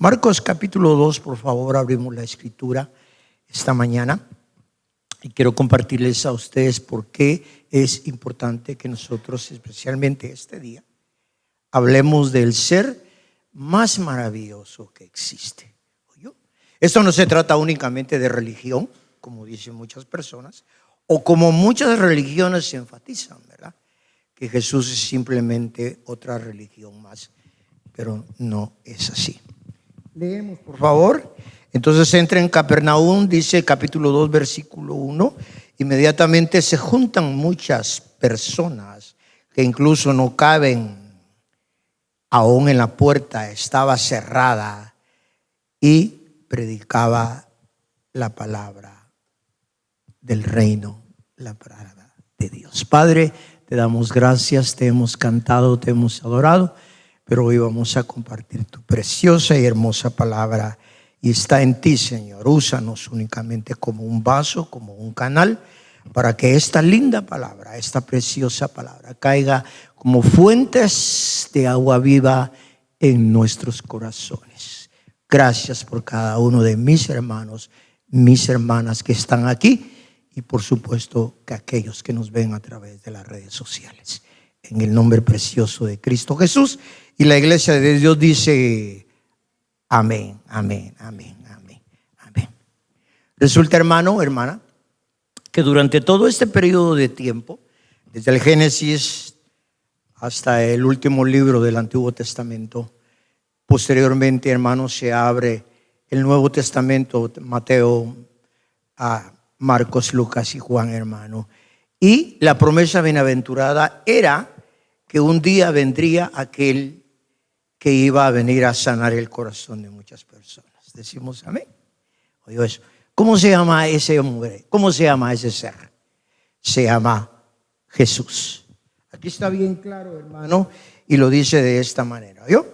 Marcos capítulo 2, por favor, abrimos la escritura esta mañana. Y quiero compartirles a ustedes por qué es importante que nosotros, especialmente este día, hablemos del ser más maravilloso que existe. Esto no se trata únicamente de religión, como dicen muchas personas, o como muchas religiones se enfatizan, ¿verdad? Que Jesús es simplemente otra religión más, pero no es así. Leemos, por favor. Entonces entra en Capernaum, dice capítulo 2, versículo 1. Inmediatamente se juntan muchas personas que incluso no caben aún en la puerta, estaba cerrada, y predicaba la palabra del reino, la palabra de Dios. Padre, te damos gracias, te hemos cantado, te hemos adorado, pero hoy vamos a compartir tu preciosa y hermosa palabra. Y está en ti, Señor. Úsanos únicamente como un vaso, como un canal, para que esta linda palabra, esta preciosa palabra, caiga como fuentes de agua viva en nuestros corazones. Gracias por cada uno de mis hermanos, mis hermanas que están aquí, y por supuesto que aquellos que nos ven a través de las redes sociales. En el nombre precioso de Cristo Jesús. Y la iglesia de Dios dice: amén, amén, amén, amén, amén. Resulta, hermano, hermana, que durante todo este periodo de tiempo, desde el Génesis hasta el último libro del Antiguo Testamento, posteriormente, hermano, se abre el Nuevo Testamento, Mateo, Marcos, Lucas y Juan, hermano. Y la promesa bienaventurada era que un día vendría aquel que iba a venir a sanar el corazón de muchas personas. Decimos amén. Oye eso. ¿Cómo se llama ese hombre? ¿Cómo se llama ese ser? Se llama Jesús. Aquí está bien claro, hermano, y lo dice de esta manera. ¿Yo?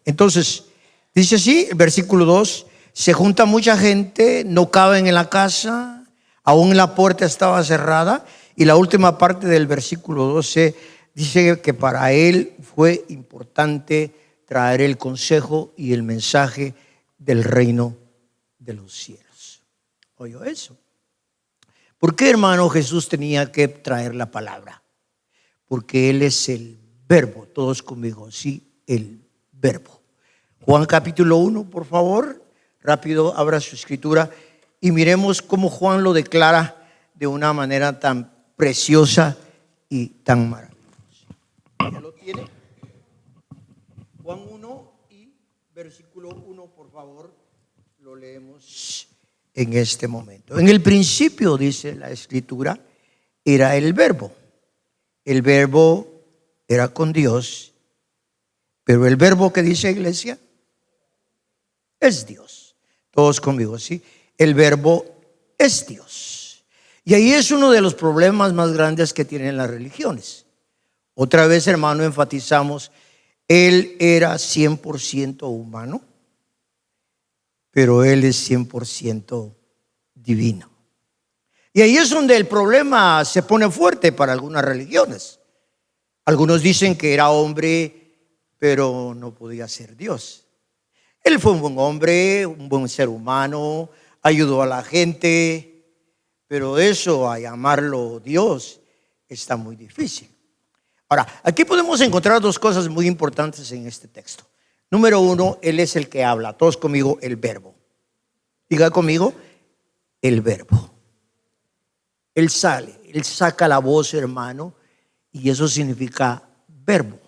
Entonces, dice así, el versículo 2, se junta mucha gente, no caben en la casa, aún la puerta estaba cerrada, y la última parte del versículo 12 dice que para él fue importante traer el consejo y el mensaje del reino de los cielos. ¿Oyó eso? ¿Por qué, hermano, Jesús tenía que traer la palabra? Porque Él es el verbo. Todos conmigo, sí, el verbo. Juan capítulo 1, por favor. Rápido, abra su escritura y miremos cómo Juan lo declara de una manera tan preciosa y tan maravillosa. ¿Ya lo tiene? Juan 1 y versículo 1, por favor, lo leemos en este momento. En el principio, dice la escritura, era el verbo. El verbo era con Dios, pero el verbo que dice iglesia es Dios. Todos conmigo, ¿sí? El verbo es Dios. Y ahí es uno de los problemas más grandes que tienen las religiones. Otra vez, hermano, enfatizamos, Él era 100% humano, pero Él es 100% divino. Y ahí es donde el problema se pone fuerte para algunas religiones. Algunos dicen que era hombre, pero no podía ser Dios. Él fue un buen hombre, un buen ser humano, ayudó a la gente, pero eso, a llamarlo Dios, está muy difícil. Ahora, aquí podemos encontrar dos cosas muy importantes en este texto. Número uno, Él es el que habla. Todos conmigo, el verbo. Diga conmigo, el verbo. Él sale, Él saca la voz, hermano, y eso significa verbo.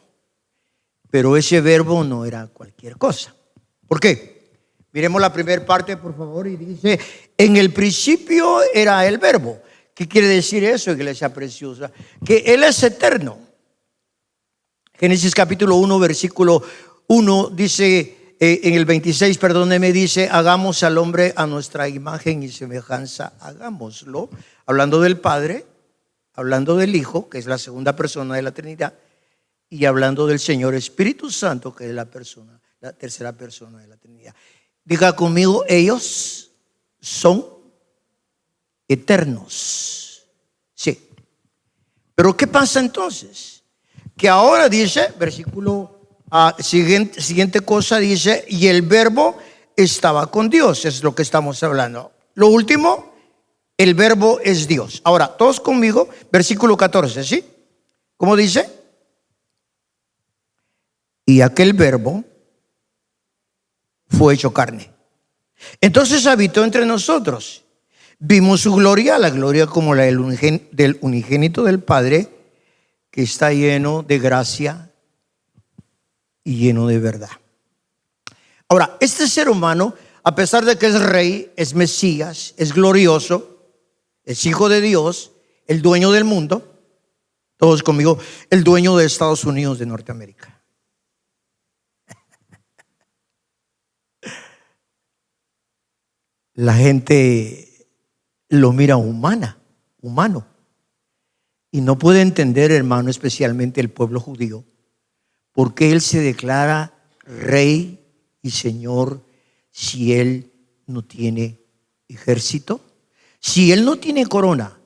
Pero ese verbo no era cualquier cosa. ¿Por qué? Miremos la primera parte, por favor, y dice, en el principio era el verbo. ¿Qué quiere decir eso, iglesia preciosa? Que Él es eterno. Génesis capítulo 1, versículo 1 dice, en el 26, perdóneme, dice, hagamos al hombre a nuestra imagen y semejanza, hagámoslo. Hablando del Padre, hablando del Hijo, que es la segunda persona de la Trinidad, y hablando del Señor Espíritu Santo, que es la tercera persona de la Trinidad. Diga conmigo, ellos son eternos. Sí. Pero ¿qué pasa entonces? Que ahora dice, versículo siguiente cosa dice, y el verbo estaba con Dios, es lo que estamos hablando. Lo último, el verbo es Dios. Ahora, todos conmigo, versículo 14, ¿sí? ¿Cómo dice? Y aquel verbo fue hecho carne. Entonces habitó entre nosotros. Vimos su gloria, la gloria como la del unigénito del Padre, que está lleno de gracia y lleno de verdad. Ahora, este ser humano, a pesar de que es rey, es Mesías, es glorioso, es hijo de Dios, el dueño del mundo, todos conmigo, el dueño de Estados Unidos de Norteamérica. La gente lo mira humano, y no puede entender, hermano, especialmente el pueblo judío, por qué él se declara rey y señor si él no tiene ejército, si él no tiene corona,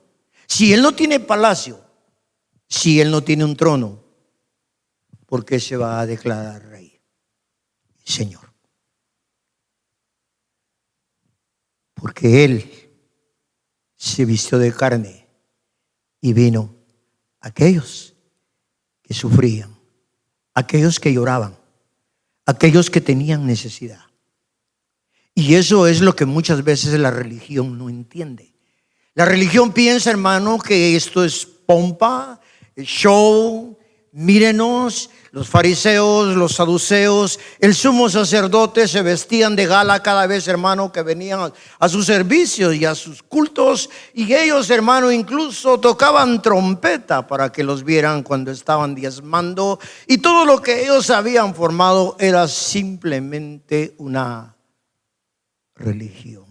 si él no tiene palacio, si él no tiene un trono. ¿Por qué se va a declarar rey y señor? Porque él se vistió de carne y vino a aquellos que sufrían, aquellos que lloraban, aquellos que tenían necesidad. Y eso es lo que muchas veces la religión no entiende. La religión piensa, hermano, que esto es pompa, show. Mírenos, los fariseos, los saduceos, el sumo sacerdote se vestían de gala cada vez, hermano, que venían a sus servicios y a sus cultos. Y ellos, hermano, incluso tocaban trompeta para que los vieran cuando estaban diezmando. Y todo lo que ellos habían formado era simplemente una religión.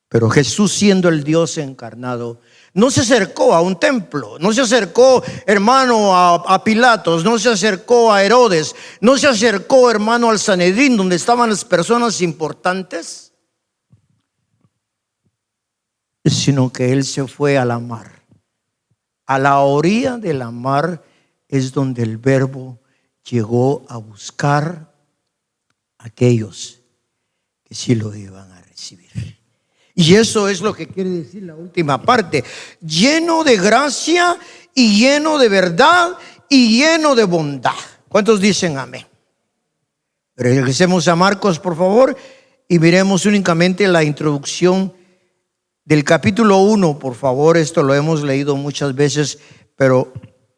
Pero Jesús, siendo el Dios encarnado, no se acercó a un templo, no se acercó, hermano, a Pilatos, no se acercó a Herodes, no se acercó, hermano, al Sanedrín, donde estaban las personas importantes, sino que él se fue a la mar. A la orilla de la mar es donde el verbo llegó a buscar a aquellos que sí lo iban a recibir. Y eso es lo que quiere decir la última parte: lleno de gracia y lleno de verdad y lleno de bondad. ¿Cuántos dicen amén? Regresemos a Marcos, por favor, y miremos únicamente la introducción del capítulo 1, por favor. Esto lo hemos leído muchas veces, pero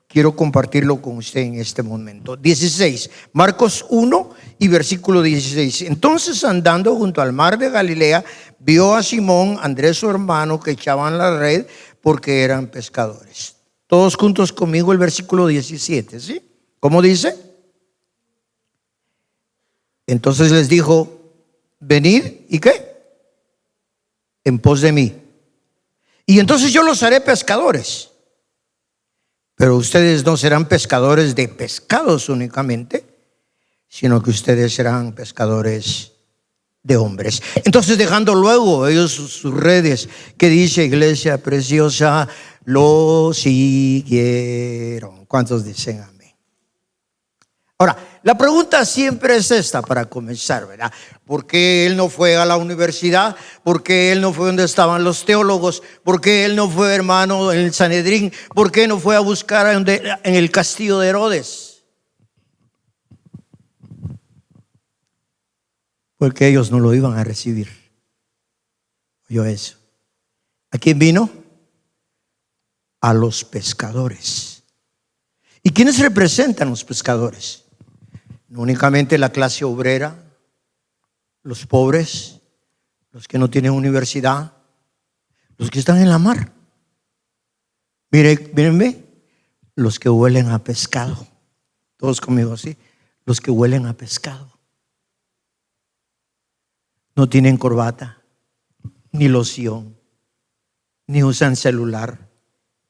quiero compartirlo con usted en este momento. 16, Marcos 1 y versículo 16. Entonces, andando junto al mar de Galilea, vio a Simón, Andrés su hermano, que echaban la red porque eran pescadores. Todos juntos conmigo el versículo 17, ¿sí? ¿Cómo dice? Entonces les dijo: venid, ¿y qué? En pos de mí. Y entonces yo los haré pescadores. Pero ustedes no serán pescadores de pescados únicamente, sino que ustedes serán pescadores de hombres. Entonces, dejando luego ellos sus redes, que dice, iglesia preciosa, lo siguieron. ¿Cuántos dicen amén? Ahora, la pregunta siempre es esta para comenzar, ¿verdad? ¿Por qué él no fue a la universidad? ¿Por qué él no fue donde estaban los teólogos? ¿Por qué él no fue, hermano, en el Sanedrín? ¿Por qué no fue a buscar en el castillo de Herodes? Porque ellos no lo iban a recibir. ¿Oyó eso? ¿A quién vino? A los pescadores. ¿Y quiénes representan los pescadores? No únicamente la clase obrera, los pobres, los que no tienen universidad, los que están en la mar. Mírenme, los que huelen a pescado. Todos conmigo, ¿sí? Los que huelen a pescado. No tienen corbata, ni loción, ni usan celular,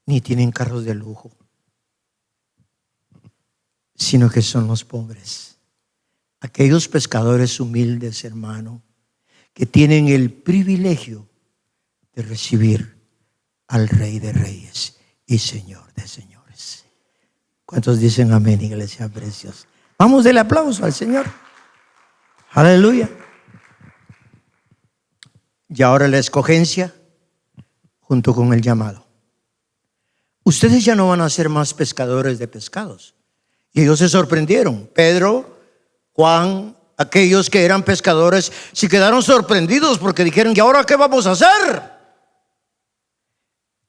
ni tienen carros de lujo, sino que son los pobres. Aquellos pescadores humildes, hermano, que tienen el privilegio de recibir al Rey de Reyes y Señor de Señores. ¿Cuántos dicen amén, iglesia preciosa? Vamos, del aplauso al Señor. Aleluya. y ahora la escogencia junto con el llamado. Ustedes ya no van a ser más pescadores de pescados. Y ellos se sorprendieron. Pedro, Juan, aquellos que eran pescadores, se quedaron sorprendidos porque dijeron: ¿y ahora qué vamos a hacer?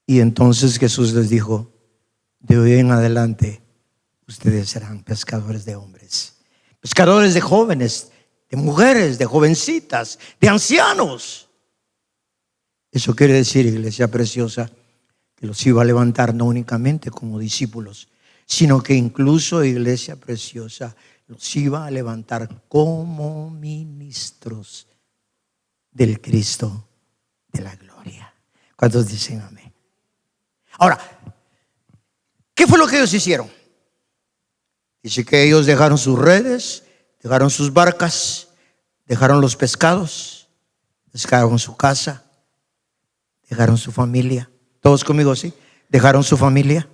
Y entonces Jesús les dijo: de hoy en adelante ustedes serán pescadores de hombres, pescadores de jóvenes, de mujeres, de jovencitas, de ancianos. Eso quiere decir, iglesia preciosa, que los iba a levantar no únicamente como discípulos, sino que incluso, iglesia preciosa, los iba a levantar como ministros del Cristo de la gloria. ¿Cuántos dicen amén? Ahora, ¿qué fue lo que ellos hicieron? Dice que ellos dejaron sus redes, dejaron sus barcas, dejaron los pescados, dejaron su casa, dejaron su familia. Todos conmigo, ¿sí? Dejaron su familia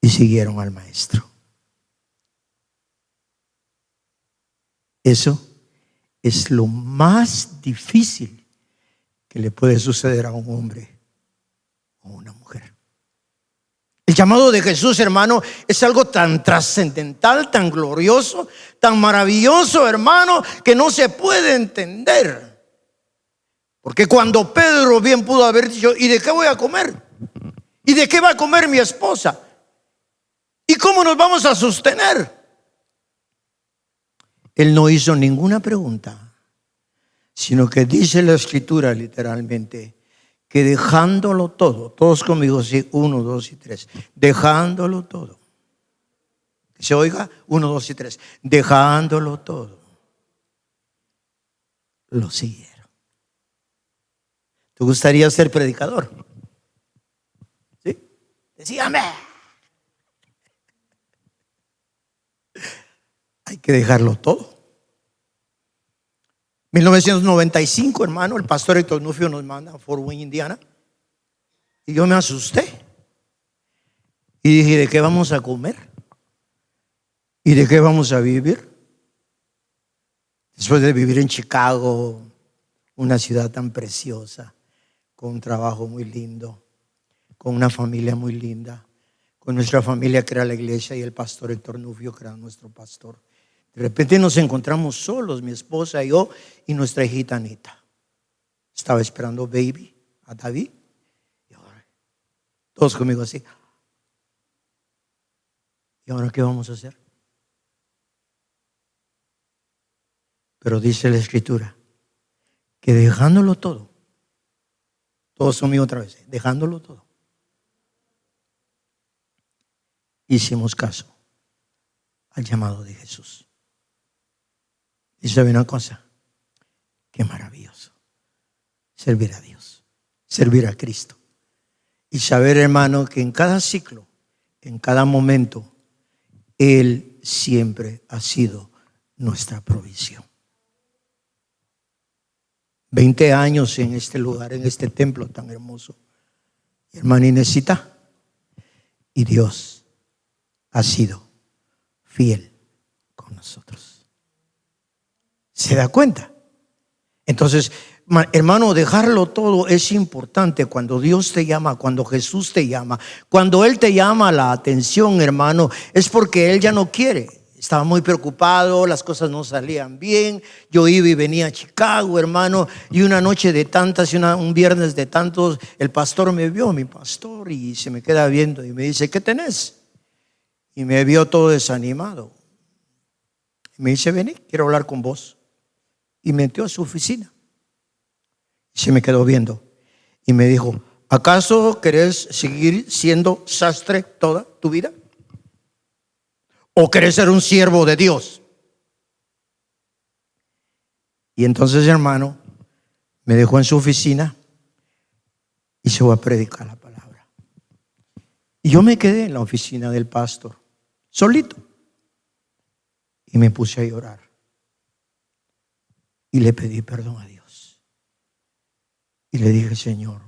y siguieron al maestro. Eso es lo más difícil que le puede suceder a un hombre o una mujer. El llamado de Jesús, hermano, es algo tan trascendental, tan glorioso, tan maravilloso, hermano, que no se puede entender. Porque cuando Pedro bien pudo haber dicho: ¿y de qué voy a comer? ¿Y de qué va a comer mi esposa? ¿Y cómo nos vamos a sostener? Él no hizo ninguna pregunta, sino que dice la Escritura literalmente que dejándolo todo, todos conmigo, sí, 1, 2 y 3, dejándolo todo. Que se oiga, 1, 2 y 3, dejándolo todo, lo siguieron. ¿Te gustaría ser predicador? ¿Sí? Decíame. Hay que dejarlo todo. 1995, hermano, el pastor Héctor Nufio nos manda a Fort Wayne, Indiana. Y yo me asusté. Y dije: ¿de qué vamos a comer? ¿Y de qué vamos a vivir? Después de vivir en Chicago, una ciudad tan preciosa, con un trabajo muy lindo, con una familia muy linda, con nuestra familia que era la iglesia y el pastor Héctor Nufio que era nuestro pastor. De repente nos encontramos solos, mi esposa y yo y nuestra hijita Anita. Estaba esperando baby a David. Y ahora, todos conmigo así. ¿Y ahora qué vamos a hacer? Pero dice la Escritura que dejándolo todo, todos conmigo otra vez, dejándolo todo, hicimos caso al llamado de Jesús. Y sabe una cosa, qué maravilloso servir a Dios, servir a Cristo y saber, hermano, que en cada ciclo, en cada momento, Él siempre ha sido nuestra provisión. 20 años en este lugar, en este templo tan hermoso, hermana Inesita, y Dios ha sido fiel con nosotros. ¿Se da cuenta? Entonces, hermano, dejarlo todo es importante cuando Dios te llama, cuando Jesús te llama, cuando Él te llama la atención, hermano, es porque Él ya no quiere. Estaba muy preocupado, las cosas no salían bien. Yo iba y venía a Chicago, hermano, y una noche de tantas y un viernes de tantos, el pastor me vio, mi pastor, y se me queda viendo y me dice: ¿qué tenés? Y me vio todo desanimado. Y me dice: vení, quiero hablar con vos. Y me metió a su oficina. Y se me quedó viendo. Y me dijo: ¿acaso querés seguir siendo sastre toda tu vida? ¿O querés ser un siervo de Dios? Y entonces, hermano, me dejó en su oficina y se fue a predicar la palabra. Y yo me quedé en la oficina del pastor, solito. Y me puse a llorar. Y le pedí perdón a Dios. Y le dije: Señor,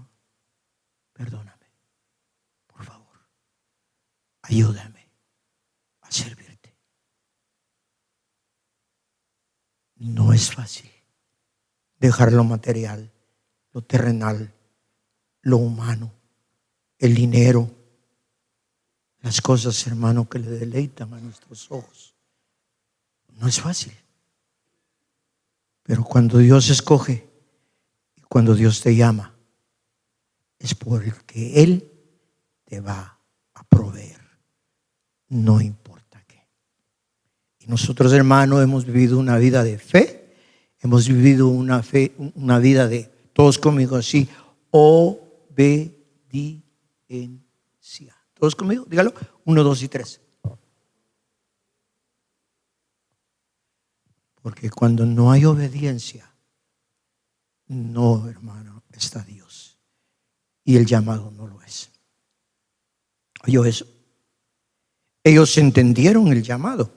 perdóname, por favor, ayúdame a servirte. No es fácil dejar lo material, lo terrenal, lo humano, el dinero, las cosas, hermano, que le deleitan a nuestros ojos. No es fácil. Pero cuando Dios escoge y cuando Dios te llama, es porque Él te va a proveer, no importa qué. Y nosotros, hermano, hemos vivido una vida de fe, hemos vivido una vida de, todos conmigo así, obediencia. Todos conmigo, dígalo, 1, 2 y 3. Porque cuando no hay obediencia, no, hermano, está Dios. Y el llamado no lo es. ¿Oyó eso? Ellos entendieron el llamado.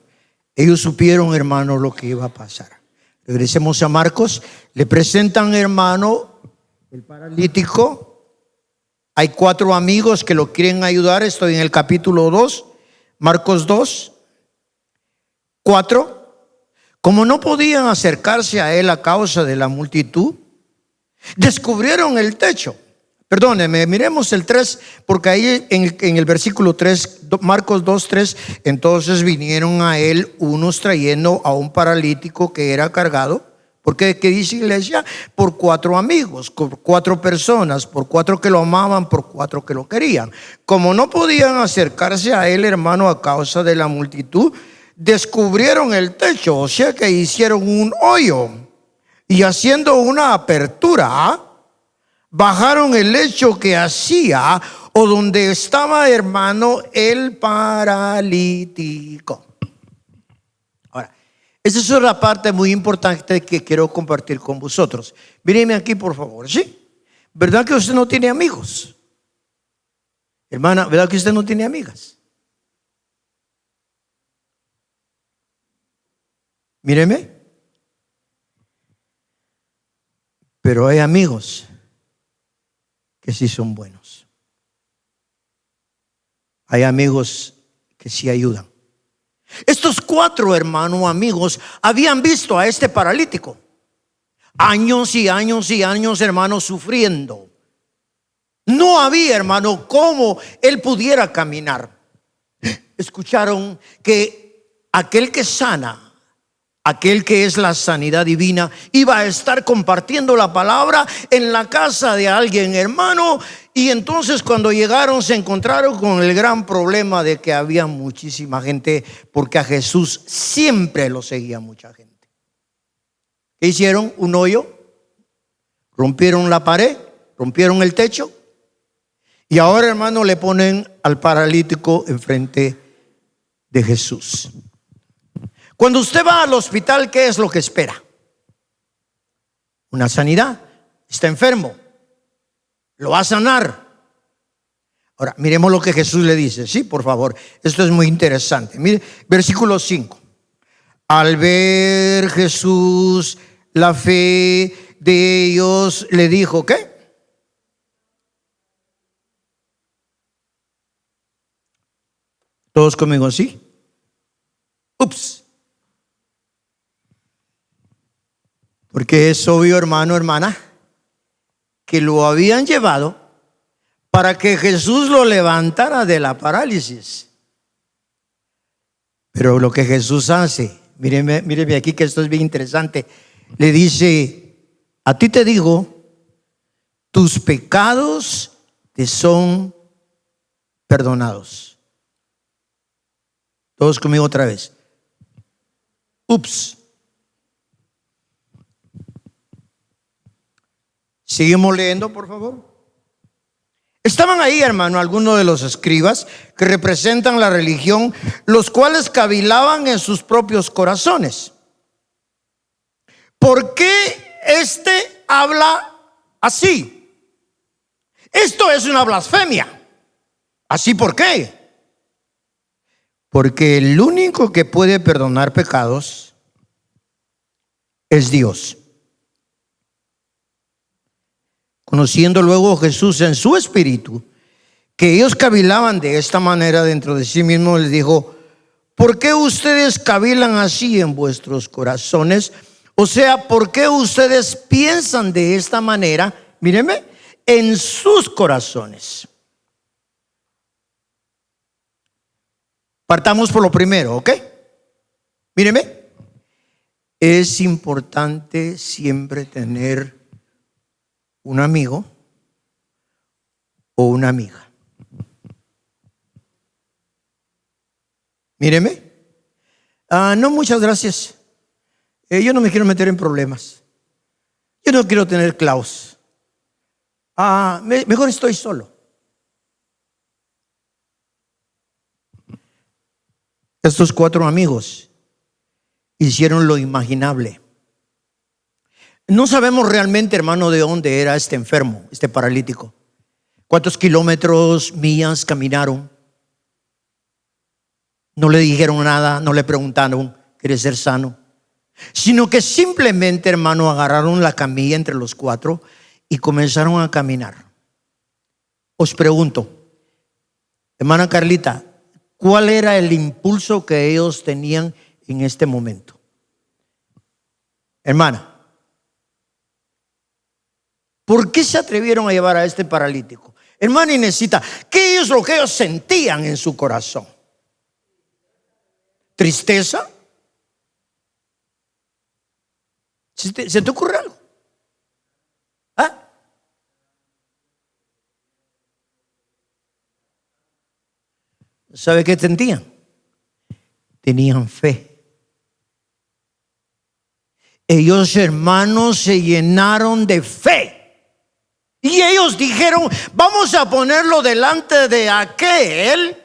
Ellos supieron, hermano, lo que iba a pasar. Regresemos a Marcos. Le presentan, hermano, el paralítico. Hay 4 amigos que lo quieren ayudar. Estoy en el capítulo 2, Marcos 2, 4. Como no podían acercarse a él a causa de la multitud, descubrieron el techo. Perdónenme, miremos el 3, porque ahí en el versículo 3, Marcos 2, 3, entonces vinieron a él unos trayendo a un paralítico que era cargado. Porque, ¿qué dice iglesia? Por 4 amigos, por 4 personas, por 4 que lo amaban, por 4 que lo querían. Como no podían acercarse a él, hermano, a causa de la multitud, descubrieron el techo, o sea que hicieron un hoyo y haciendo una apertura, bajaron el lecho que hacía o donde estaba, hermano, el paralítico. Ahora, esa es una parte muy importante que quiero compartir con vosotros. Mírenme aquí, por favor, ¿sí? ¿Verdad que usted no tiene amigos? Hermana, ¿verdad que usted no tiene amigas? Míreme. Pero hay amigos que sí son buenos. Hay amigos que sí ayudan. Estos 4 hermanos amigos habían visto a este paralítico años y años y años, hermanos, sufriendo. No había, hermano, cómo él pudiera caminar. Escucharon que aquel que sana, aquel que es la sanidad divina, iba a estar compartiendo la palabra en la casa de alguien, hermano. Y entonces cuando llegaron se encontraron con el gran problema de que había muchísima gente, porque a Jesús siempre lo seguía mucha gente. ¿Qué hicieron? Un hoyo, rompieron la pared, rompieron el techo, y ahora, hermano, le ponen al paralítico enfrente de Jesús. Cuando usted va al hospital, ¿qué es lo que espera? Una sanidad. Está enfermo, lo va a sanar. Ahora, miremos lo que Jesús le dice. Sí, por favor, esto es muy interesante. Mire, versículo 5. Al ver Jesús la fe de ellos, le dijo, ¿qué? Todos conmigo, ¿sí? Ups. Porque es obvio, hermano, hermana, que lo habían llevado para que Jesús lo levantara de la parálisis. Pero lo que Jesús hace, míreme aquí que esto es bien interesante. Le dice, a ti te digo, tus pecados te son perdonados. Todos conmigo otra vez. Ups. Seguimos leyendo, por favor. Estaban ahí, hermano, algunos de los escribas que representan la religión, los cuales cavilaban en sus propios corazones. ¿Por qué este habla así? Esto es una blasfemia. ¿Así por qué? Porque el único que puede perdonar pecados es Dios. Conociendo luego Jesús en su espíritu que ellos cavilaban de esta manera dentro de sí mismos, les dijo, ¿por qué ustedes cavilan así en vuestros corazones? O sea, ¿por qué ustedes piensan de esta manera? Mírenme, en sus corazones. Partamos por lo primero, ¿ok? Mírenme, es importante siempre tener un amigo o una amiga. Míreme. No, muchas gracias. Yo no me quiero meter en problemas. Yo no quiero tener clavos. Mejor estoy solo. Estos 4 amigos hicieron lo imaginable. No sabemos realmente, hermano, de dónde era este enfermo, este paralítico. ¿Cuántos kilómetros, millas caminaron? No le dijeron nada, no le preguntaron, ¿quieres ser sano? Sino que simplemente, hermano, agarraron la camilla entre los 4 y comenzaron a caminar. Os pregunto, hermana Carlita, ¿cuál era el impulso que ellos tenían en este momento? Hermana, ¿por qué se atrevieron a llevar a este paralítico? Hermana Inesita, ¿qué es lo que ellos sentían en su corazón? ¿Tristeza? ¿Se te ocurre algo? ¿Sabe qué sentían? Tenían fe. Ellos, hermanos, se llenaron de fe. Y ellos dijeron, vamos a ponerlo delante de aquel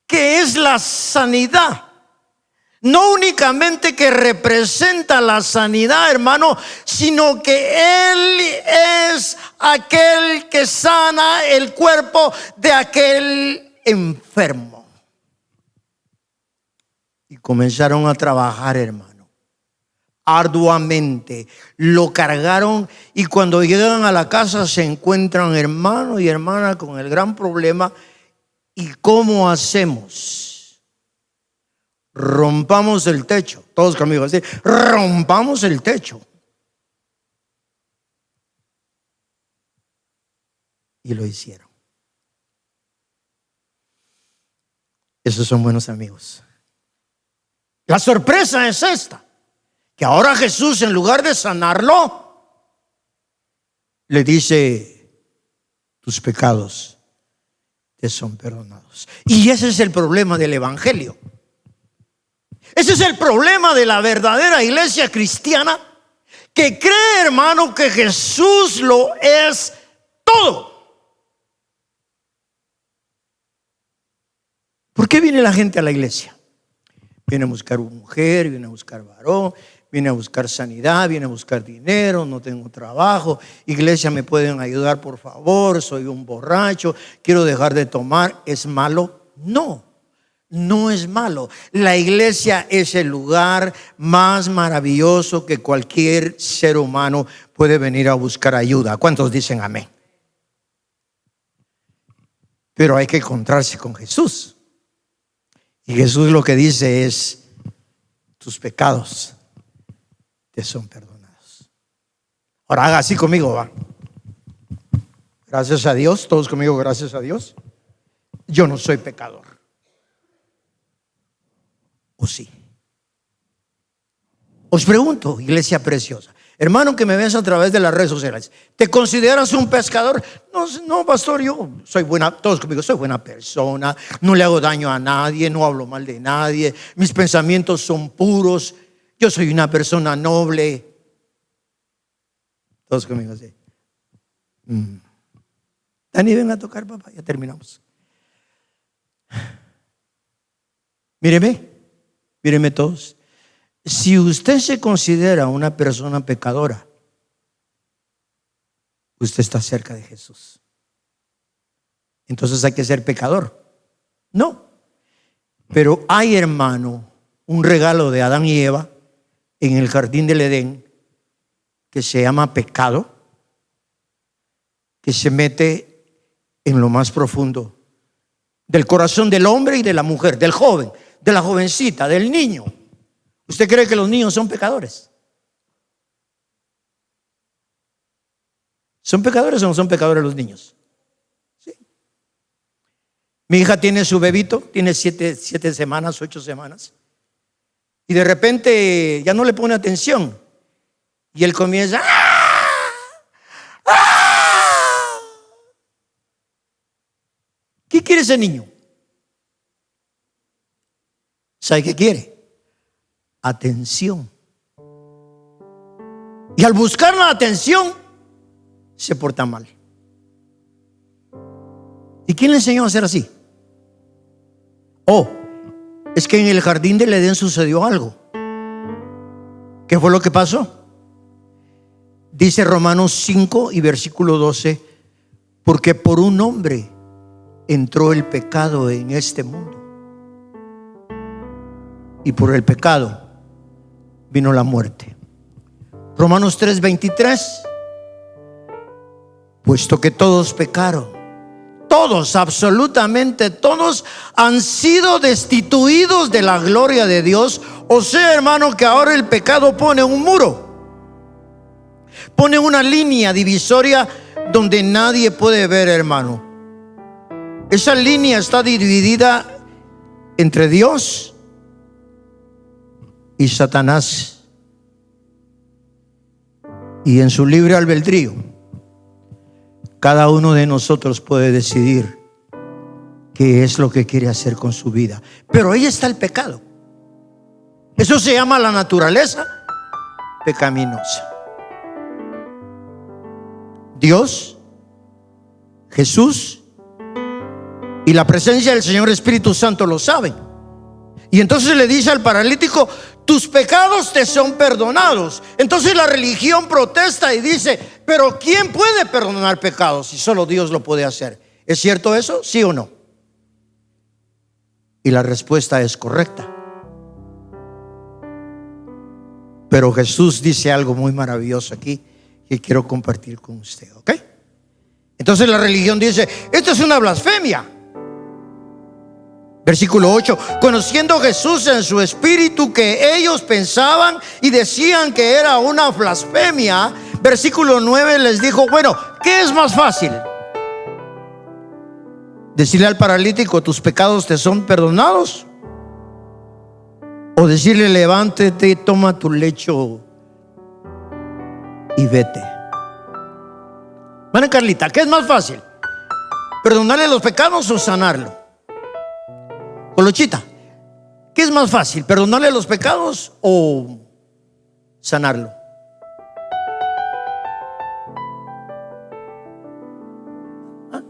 que es la sanidad. No únicamente que representa la sanidad, hermano, sino que Él es aquel que sana el cuerpo de aquel enfermo. Y comenzaron a trabajar, hermano, arduamente. Lo cargaron y cuando llegan a la casa se encuentran hermano y hermana con el gran problema. ¿Y cómo hacemos? Rompamos el techo. Todos conmigo así, rompamos el techo. Y lo hicieron. Esos son buenos amigos. La sorpresa es esta, que ahora Jesús, en lugar de sanarlo, le dice, tus pecados te son perdonados. Y ese es el problema del evangelio. Ese es el problema de la verdadera iglesia cristiana, que cree, hermano, que Jesús lo es todo. ¿Por qué viene la gente a la iglesia? Viene a buscar mujer, viene a buscar varón, viene a buscar sanidad, viene a buscar dinero, no tengo trabajo. Iglesia, ¿me pueden ayudar, por favor? Soy un borracho, quiero dejar de tomar. ¿Es malo? No, no es malo. La iglesia es el lugar más maravilloso que cualquier ser humano puede venir a buscar ayuda. ¿Cuántos dicen amén? Pero hay que encontrarse con Jesús. Y Jesús lo que dice es, tus pecados te son perdonados. Ahora haga así conmigo, va. Gracias a Dios, todos conmigo, gracias a Dios. Yo no soy pecador. ¿O sí? Os pregunto, iglesia preciosa, hermano que me ves a través de las redes sociales, ¿te consideras un pescador? No, pastor, yo soy buena, todos conmigo, soy buena persona, no le hago daño a nadie, no hablo mal de nadie, mis pensamientos son puros, yo soy una persona noble. Todos conmigo, sí. Dani, ven a tocar, papá, ya terminamos. Míreme todos. Si usted se considera una persona pecadora, usted está cerca de Jesús. Entonces hay que ser pecador. No. Pero hay, hermano, un regalo de Adán y Eva en el jardín del Edén que se llama pecado, que se mete en lo más profundo del corazón del hombre y de la mujer, del joven, de la jovencita, del niño. ¿Usted cree que los niños son pecadores? ¿Son pecadores o no son pecadores los niños? Sí. Mi hija tiene su bebito, tiene 7 semanas, 8 semanas. Y de repente ya no le pone atención. Y él comienza. ¿Qué quiere ese niño? ¿Sabe qué quiere? Atención. Y al buscar la atención, se porta mal. ¿Y quién le enseñó a hacer así? Es que en el jardín del Edén sucedió algo. ¿Qué fue lo que pasó? Dice Romanos 5 y versículo 12: porque por un hombre entró el pecado en este mundo, y por el pecado vino la muerte. Romanos 3:23: puesto que todos pecaron, todos, absolutamente todos, han sido destituidos de la gloria de Dios. O sea, hermano, que ahora el pecado pone un muro, pone una línea divisoria donde nadie puede ver, hermano. Esa línea está dividida entre Dios y Satanás. Y en su libre albedrío, cada uno de nosotros puede decidir qué es lo que quiere hacer con su vida. Pero ahí está el pecado. Eso se llama la naturaleza pecaminosa. Dios, Jesús y la presencia del Señor Espíritu Santo lo saben. Y entonces le dice al paralítico: tus pecados te son perdonados. Entonces la religión protesta y dice: pero ¿quién puede perdonar pecados si solo Dios lo puede hacer? ¿Es cierto eso? ¿Sí o no? Y la respuesta es correcta. Pero Jesús dice algo muy maravilloso aquí que quiero compartir con usted, ¿ok? Entonces la religión dice: esto es una blasfemia. Versículo 8: conociendo Jesús en su espíritu que ellos pensaban y decían que era una blasfemia, versículo 9 les dijo: bueno, ¿qué es más fácil? ¿Decirle al paralítico: tus pecados te son perdonados? ¿O decirle: levántate, toma tu lecho y vete? Bueno, Carlita, ¿qué es más fácil? ¿Perdonarle los pecados o sanarlo? Colochita, ¿qué es más fácil? ¿Perdonarle los pecados o sanarlo? ¿Ah?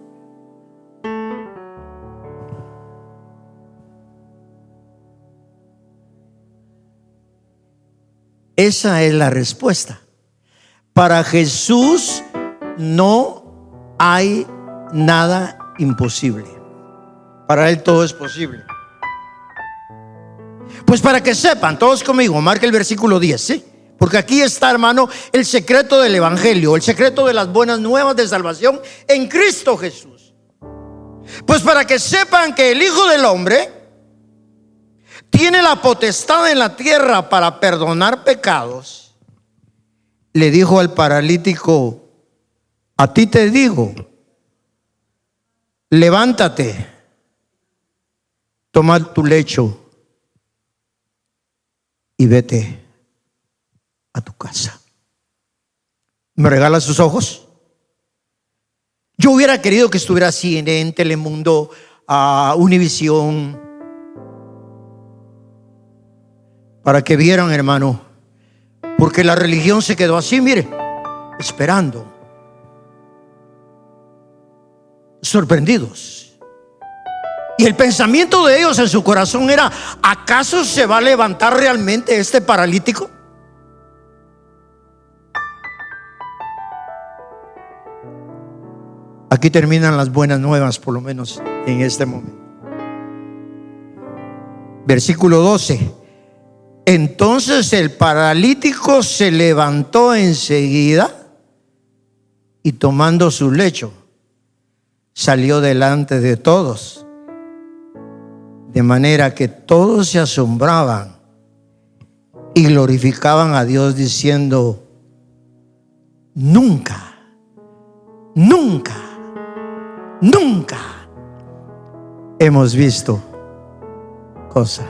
Esa es la respuesta. Para Jesús no hay nada imposible. Para Él todo es posible. Pues para que sepan, todos conmigo, marca el versículo 10, ¿sí? Porque aquí está, hermano, el secreto del evangelio, el secreto de las buenas nuevas de salvación en Cristo Jesús. Pues para que sepan que el Hijo del Hombre tiene la potestad en la tierra para perdonar pecados, le dijo al paralítico: a ti te digo, levántate, toma tu lecho y vete a tu casa. ¿Me regala sus ojos? Yo hubiera querido que estuviera CNN, Telemundo, Univisión, para que vieran, hermano, porque la religión se quedó así, mire, esperando, sorprendidos. Y el pensamiento de ellos en su corazón era: ¿acaso se va a levantar realmente este paralítico? Aquí terminan las buenas nuevas, por lo menos en este momento. Versículo 12: entonces el paralítico se levantó enseguida y tomando su lecho salió delante de todos, de manera que todos se asombraban y glorificaban a Dios diciendo: nunca nunca hemos visto cosa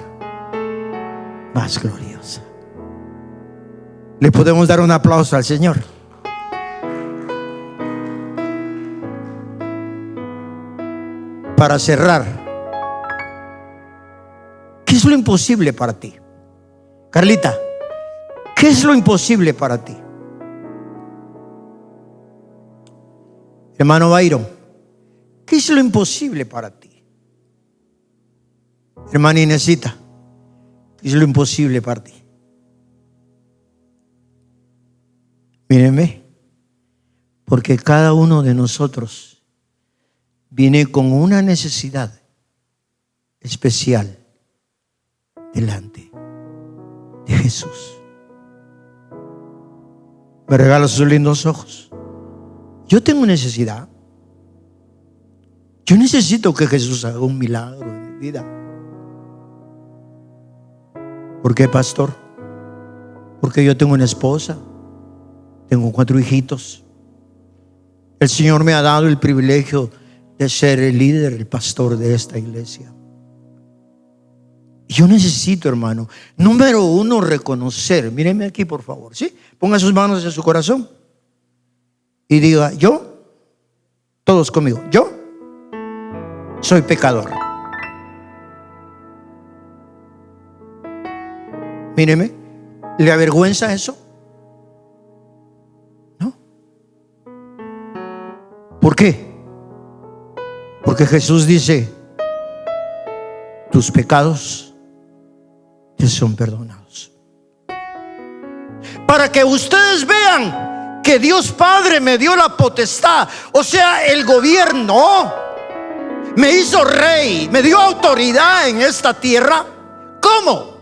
más gloriosa. Le podemos dar un aplauso al Señor. Para cerrar, ¿qué es lo imposible para ti? Carlita, ¿qué es lo imposible para ti? Hermano Byron, ¿qué es lo imposible para ti? Hermana Inesita, ¿qué es lo imposible para ti? Mírenme, porque cada uno de nosotros viene con una necesidad especial delante de Jesús. Me regala sus lindos ojos. Yo tengo necesidad. Yo necesito que Jesús haga un milagro en mi vida. ¿Por qué, pastor? Porque yo tengo una esposa, tengo 4 hijitos. El Señor me ha dado el privilegio de ser el líder, el pastor de esta iglesia. Yo necesito, hermano, número 1, reconocer. Mírenme aquí, por favor, ¿sí? Ponga sus manos en su corazón y diga: yo, todos conmigo, yo soy pecador. Míreme, ¿le avergüenza eso? ¿No? ¿Por qué? Porque Jesús dice: tus pecados te son perdonados. Para que ustedes vean que Dios Padre me dio la potestad, o sea, el gobierno, me hizo rey, me dio autoridad en esta tierra. ¿Cómo?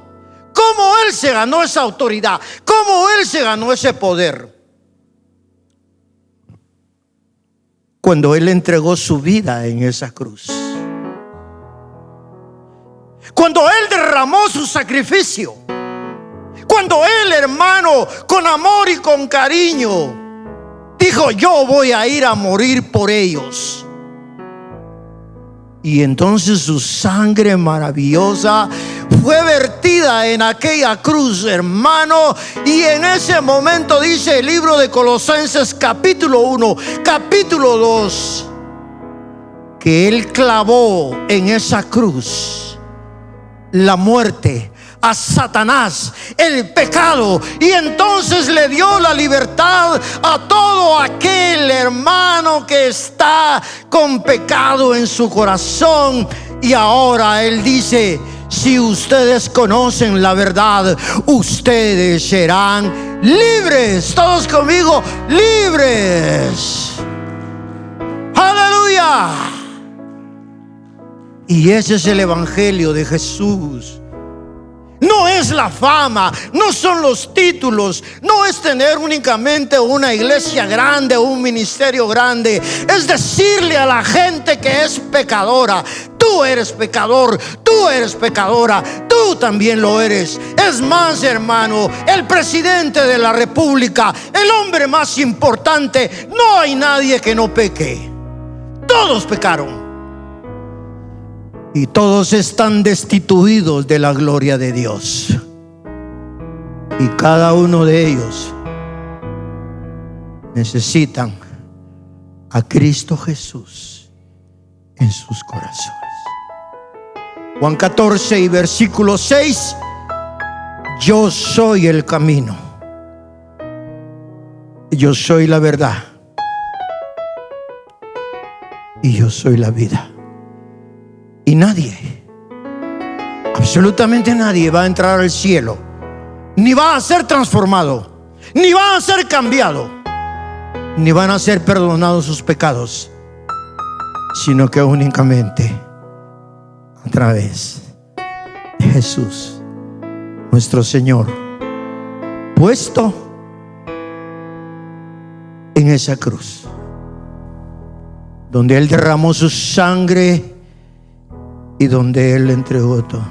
¿Cómo Él se ganó esa autoridad? ¿Cómo Él se ganó ese poder? Cuando Él entregó su vida en esa cruz. Cuando Él derramó su sacrificio. Cuando Él, hermano, con amor y con cariño, dijo: yo voy a ir a morir por ellos. Y entonces su sangre maravillosa fue vertida en aquella cruz, hermano. Y en ese momento dice el libro de Colosenses capítulo 1, capítulo 2, que Él clavó en esa cruz la muerte a Satanás, el pecado, y entonces le dio la libertad a todo aquel hermano que está con pecado en su corazón. Y ahora Él dice: si ustedes conocen la verdad, ustedes serán libres. Todos conmigo: libres. Aleluya. Y ese es el evangelio de Jesús. No es la fama, no son los títulos, no es tener únicamente una iglesia grande, un ministerio grande. Es decirle a la gente que es pecadora: tú eres pecador, tú eres pecadora, tú también lo eres. Es más, hermano, el presidente de la república, el hombre más importante, no hay nadie que no peque. Todos pecaron. Y todos están destituidos de la gloria de Dios. Y cada uno de ellos necesitan a Cristo Jesús en sus corazones. Juan 14 y versículo 6: yo soy el camino, yo soy la verdad y yo soy la vida. Y nadie, absolutamente nadie, va a entrar al cielo, ni va a ser transformado, ni va a ser cambiado, ni van a ser perdonados sus pecados, sino que únicamente a través de Jesús, nuestro Señor, puesto en esa cruz, donde Él derramó su sangre y donde Él entregó todo.